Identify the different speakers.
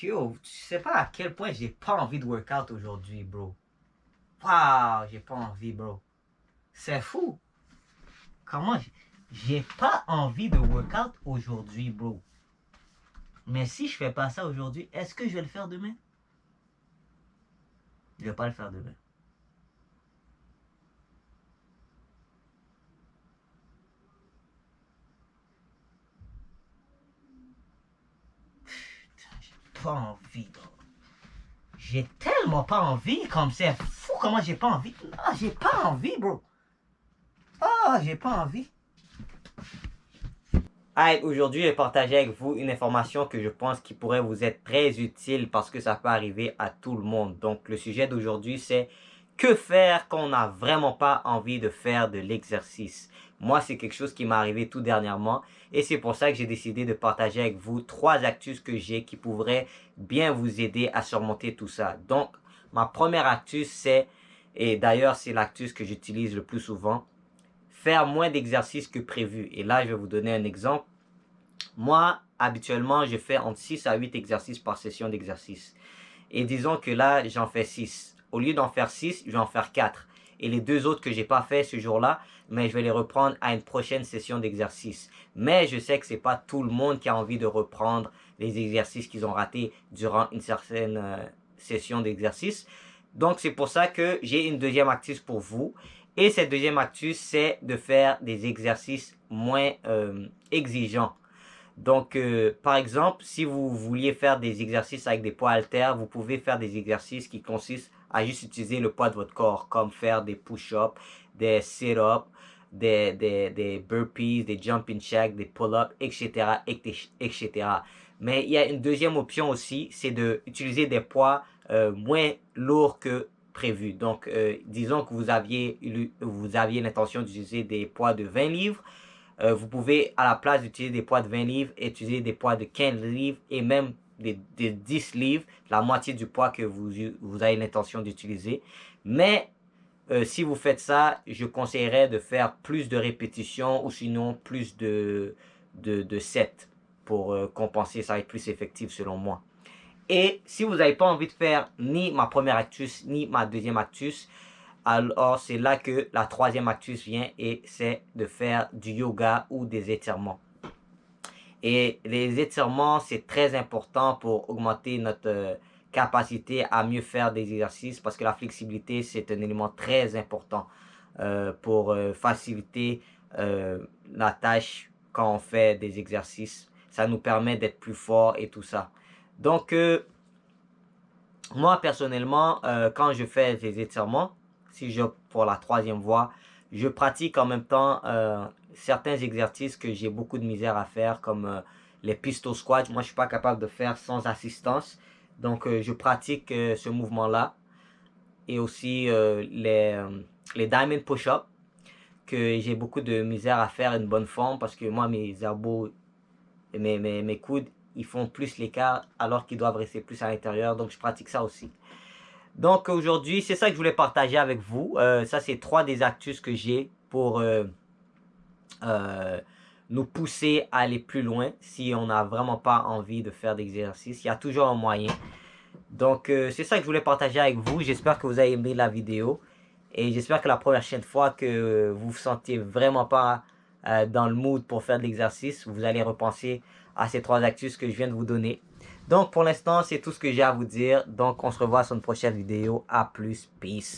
Speaker 1: Yo, tu sais pas à quel point j'ai pas envie de workout aujourd'hui, bro. Waouh, j'ai pas envie, bro. C'est fou. Comment j'ai pas envie de workout aujourd'hui, bro. Mais si je fais pas ça aujourd'hui, est-ce que je vais le faire demain? Je vais pas le faire demain. Putain, j'ai pas envie, bro. J'ai tellement pas envie, comme c'est fou comment j'ai pas envie. Non, j'ai pas envie, bro. Ah, j'ai pas envie. Hey, aujourd'hui, je vais partager avec vous une information que je pense qui pourrait vous être très utile parce que ça peut arriver à tout le monde. Donc, le sujet d'aujourd'hui, c'est que faire quand on n'a vraiment pas envie de faire de l'exercice. Moi, c'est quelque chose qui m'est arrivé tout dernièrement et c'est pour ça que j'ai décidé de partager avec vous 3 astuces que j'ai qui pourraient bien vous aider à surmonter tout ça. Donc, ma première astuce, c'est, et d'ailleurs, c'est l'astuce que j'utilise le plus souvent, faire moins d'exercices que prévu. Et là, je vais vous donner un exemple. Moi, habituellement, je fais entre 6 à 8 exercices par session d'exercice. Et disons que là, j'en fais 6. Au lieu d'en faire 6, je vais en faire 4. Et les 2 autres que j'ai pas fait ce jour-là, mais je vais les reprendre à une prochaine session d'exercice. Mais je sais que c'est pas tout le monde qui a envie de reprendre les exercices qu'ils ont ratés durant une certaine session d'exercice. Donc, c'est pour ça que j'ai une deuxième astuce pour vous. Et cette deuxième astuce, c'est de faire des exercices moins exigeants. Donc, par exemple, si vous vouliez faire des exercices avec des poids haltères, vous pouvez faire des exercices qui consistent à juste utiliser le poids de votre corps, comme faire des push-ups, des sit-ups, des burpees, des jumping jacks, des pull-ups, etc., etc. Mais il y a une deuxième option aussi, c'est d'utiliser des poids moins lourds que prévu. Donc, disons que vous aviez l'intention d'utiliser des poids de 20 livres. Vous pouvez, à la place d'utiliser des poids de 20 livres, utiliser des poids de 15 livres et même des 10 livres, la moitié du poids que vous avez l'intention d'utiliser. Mais si vous faites ça, je conseillerais de faire plus de répétitions ou sinon plus de sets pour compenser. Ça va être plus effectif selon moi. Et si vous n'avez pas envie de faire ni ma première astuce ni ma deuxième astuce, alors c'est là que la troisième astuce vient et c'est de faire du yoga ou des étirements. Et les étirements, c'est très important pour augmenter notre capacité à mieux faire des exercices parce que la flexibilité, c'est un élément très important pour faciliter la tâche quand on fait des exercices. Ça nous permet d'être plus fort et tout ça. Donc, moi, personnellement, quand je fais des étirements, si j'opte pour la troisième voie, je pratique en même temps certains exercices que j'ai beaucoup de misère à faire, comme les pistol squats. Moi, je suis pas capable de faire sans assistance. Donc, je pratique ce mouvement-là. Et aussi les diamond push-ups, que j'ai beaucoup de misère à faire une bonne forme parce que moi, mes abdos, mes coudes, ils font plus l'écart alors qu'ils doivent rester plus à l'intérieur. Donc, je pratique ça aussi. Donc aujourd'hui, c'est ça que je voulais partager avec vous. Ça, c'est 3 des astuces que j'ai pour nous pousser à aller plus loin si on n'a vraiment pas envie de faire d'exercice. Il y a toujours un moyen. Donc c'est ça que je voulais partager avec vous. J'espère que vous avez aimé la vidéo. Et j'espère que la prochaine fois que vous vous sentez vraiment pas dans le mood pour faire de l'exercice, vous allez repenser à ces 3 astuces que je viens de vous donner. Donc pour l'instant, c'est tout ce que j'ai à vous dire. Donc on se revoit sur une prochaine vidéo. À plus. Peace.